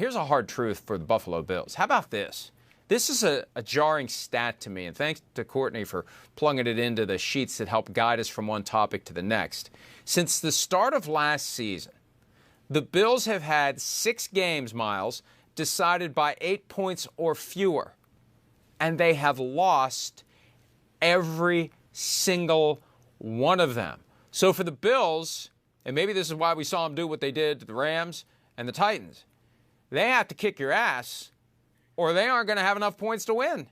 here's a hard truth for the Buffalo Bills. How about this? This is a jarring stat to me, and thanks to Courtney for plugging it into the sheets that help guide us from one topic to the next. Since the start of last season, the Bills have had 6 games, Myles, decided by 8 points or fewer, and they have lost every single one of them. So for the Bills, and maybe this is why we saw them do what they did to the Rams and the Titans, they have to kick your ass or they aren't going to have enough points to win.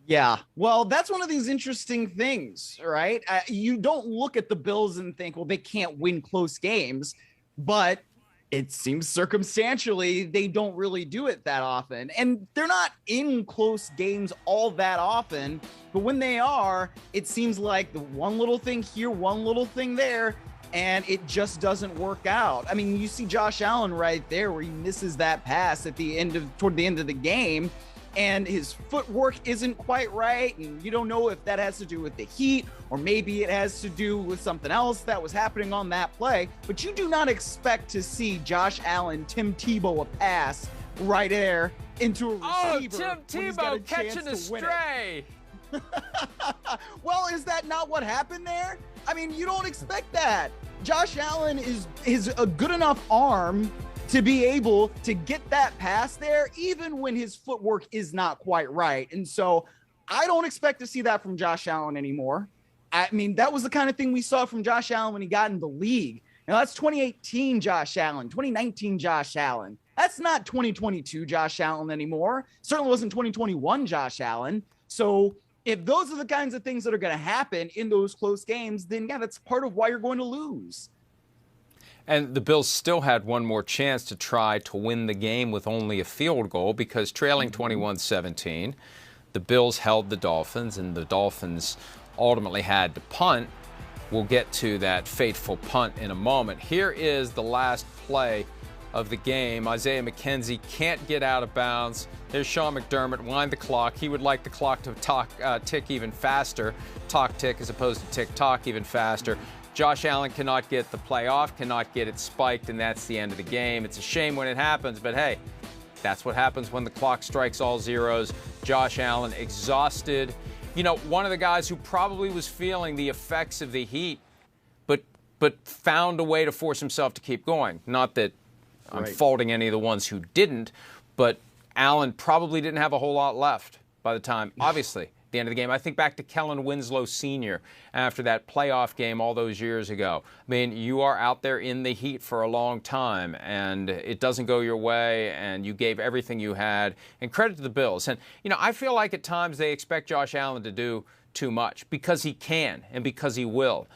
Yeah, well, that's one of these interesting things, right? You don't look at the Bills and think, well, they can't win close games, but it seems circumstantially they don't really do it that often. And they're not in close games all that often, but when they are, it seems like the one little thing here, one little thing there, and it just doesn't work out. I mean, you see Josh Allen right there where he misses that pass toward the end of the game, and his footwork isn't quite right, and you don't know if that has to do with the heat or maybe it has to do with something else that was happening on that play. But you do not expect to see Josh Allen, Tim Tebow a pass right there into a receiver. Oh, Tim Tebow catching a stray. Well, is that not what happened there? I mean, you don't expect that. Josh Allen is a good enough arm to be able to get that pass there, even when his footwork is not quite right. And so I don't expect to see that from Josh Allen anymore. I mean, that was the kind of thing we saw from Josh Allen when he got in the league. Now, that's 2018 Josh Allen, 2019 Josh Allen. That's not 2022 Josh Allen anymore. Certainly wasn't 2021 Josh Allen. So if those are the kinds of things that are going to happen in those close games, then yeah, that's part of why you're going to lose. And the Bills still had one more chance to try to win the game with only a field goal because trailing 21-17, the Bills held the Dolphins, and the Dolphins ultimately had to punt. We'll get to that fateful punt in a moment. Here is the last play of the game. Isaiah McKenzie can't get out of bounds. There's Sean McDermott, wind the clock. He would like the clock to tick even faster, tick as opposed to tick-tock even faster. Josh Allen cannot get the play off, cannot get it spiked, and that's the end of the game. It's a shame when it happens, but hey, that's what happens when the clock strikes all zeros. Josh Allen exhausted. You know, one of the guys who probably was feeling the effects of the heat, but found a way to force himself to keep going. Not that I'm faulting any of the ones who didn't, but Allen probably didn't have a whole lot left by the time, obviously, the end of the game. I think back to Kellen Winslow Sr. after that playoff game all those years ago. I mean, you are out there in the heat for a long time, and it doesn't go your way, and you gave everything you had. And credit to the Bills. And, you know, I feel like at times they expect Josh Allen to do too much because he can and because he will.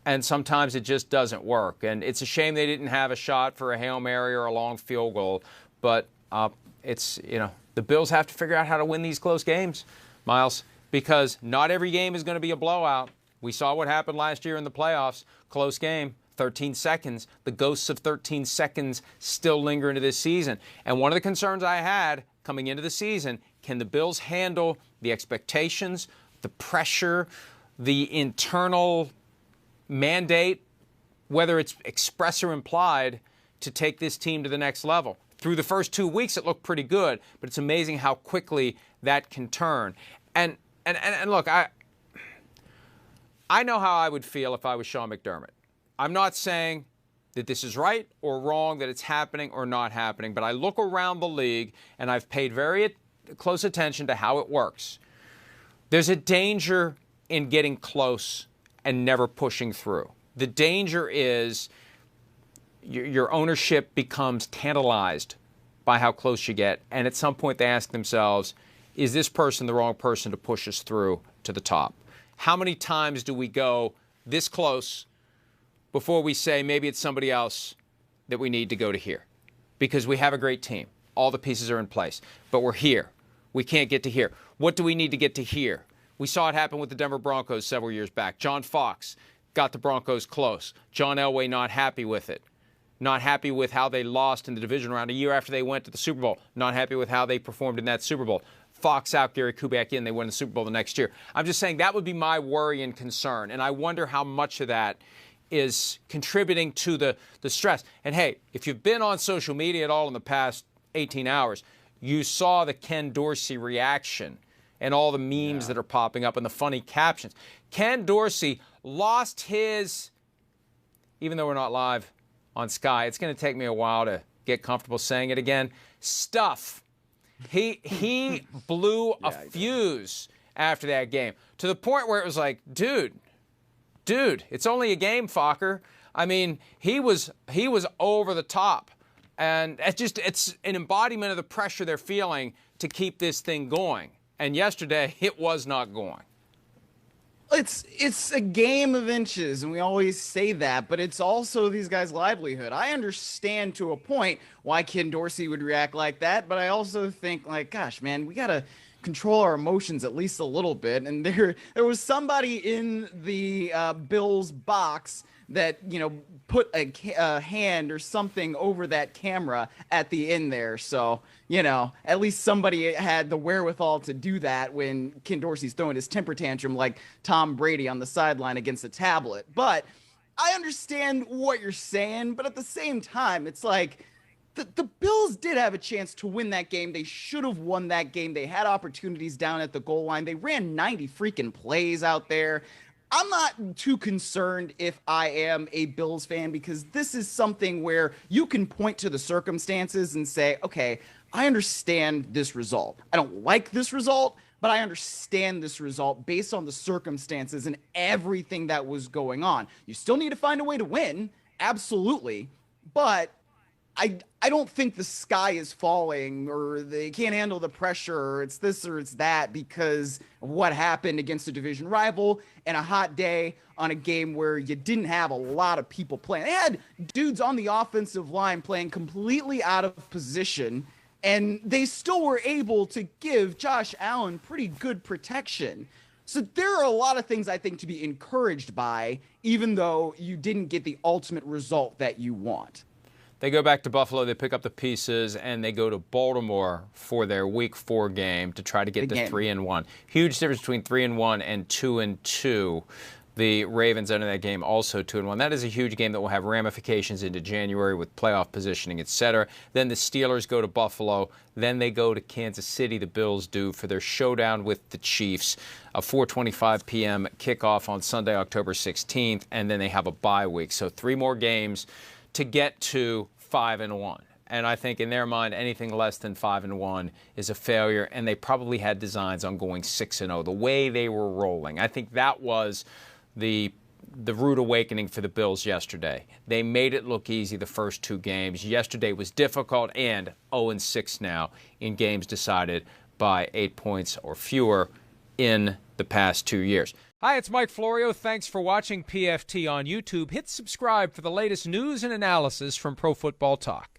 And sometimes it just doesn't work. And it's a shame they didn't have a shot for a Hail Mary or a long field goal. But it's, you know, the Bills have to figure out how to win these close games, Myles, because not every game is going to be a blowout. We saw what happened last year in the playoffs. Close game, 13 seconds. The ghosts of 13 seconds still linger into this season. And one of the concerns I had coming into the season, can the Bills handle the expectations, the pressure, the internal mandate, whether it's express or implied, to take this team to the next level? Through the first 2 weeks, it looked pretty good, but it's amazing how quickly that can turn. And look, I know how I would feel if I was Sean McDermott. I'm not saying that this is right or wrong, that it's happening or not happening, but I look around the league, and I've paid very close attention to how it works. There's a danger in getting close and never pushing through. The danger is your ownership becomes tantalized by how close you get, and at some point they ask themselves, is this person the wrong person to push us through to the top? How many times do we go this close before we say maybe it's somebody else that we need to go to here? Because we have a great team. All the pieces are in place, but we're here. We can't get to here. What do we need to get to here? We saw it happen with the Denver Broncos several years back. John Fox got the Broncos close. John Elway not happy with it. Not happy with how they lost in the division round a year after they went to the Super Bowl. Not happy with how they performed in that Super Bowl. Fox out, Gary Kubiak in, they win the Super Bowl the next year. I'm just saying that would be my worry and concern, and I wonder how much of that is contributing to the stress. And hey, if you've been on social media at all in the past 18 hours, you saw the Ken Dorsey reaction and all the memes that are popping up and the funny captions. Ken Dorsey lost his, even though we're not live on Sky, it's going to take me a while to get comfortable saying it again, stuff. He blew a fuse after that game to the point where it was like, dude, it's only a game, Fokker. I mean, he was over the top. And it's an embodiment of the pressure they're feeling to keep this thing going. And yesterday, it was not going. It's a game of inches, and we always say that, but it's also these guys' livelihood. I understand to a point why Ken Dorsey would react like that, but I also think, like, gosh, man, we got to control our emotions at least a little bit. And there was somebody in the Bills box that, you know, put a hand or something over that camera at the end there. So, you know, at least somebody had the wherewithal to do that when Ken Dorsey's throwing his temper tantrum like Tom Brady on the sideline against a tablet. But I understand what you're saying, but at the same time, it's like the Bills did have a chance to win that game. They should have won that game. They had opportunities down at the goal line. They ran 90 freaking plays out there. I'm not too concerned if I am a Bills fan, because this is something where you can point to the circumstances and say, okay, I understand this result. I don't like this result, but I understand this result based on the circumstances and everything that was going on. You still need to find a way to win, absolutely, but I don't think the sky is falling or they can't handle the pressure or it's this or it's that because of what happened against a division rival and a hot day on a game where you didn't have a lot of people playing. They had dudes on the offensive line playing completely out of position, and they still were able to give Josh Allen pretty good protection. So there are a lot of things I think to be encouraged by, even though you didn't get the ultimate result that you want. They go back to Buffalo, they pick up the pieces, and they go to Baltimore for their Week 4 game to try to get to 3-1. Huge difference between 3-1 and 2-2. The Ravens enter that game also 2-1. That is a huge game that will have ramifications into January with playoff positioning, etc. Then the Steelers go to Buffalo. Then they go to Kansas City, the Bills do, for their showdown with the Chiefs. A 4:25 p.m. kickoff on Sunday, October 16th, and then they have a bye week. So 3 more games to get to 5-1. And I think in their mind, anything less than 5-1 is a failure, and they probably had designs on going 6-0, the way they were rolling. I think that was the rude awakening for the Bills yesterday. They made it look easy the first 2 games. Yesterday was difficult, and 0-6 now in games decided by 8 points or fewer in the past 2 years. Hi, it's Mike Florio. Thanks for watching PFT on YouTube. Hit subscribe for the latest news and analysis from Pro Football Talk.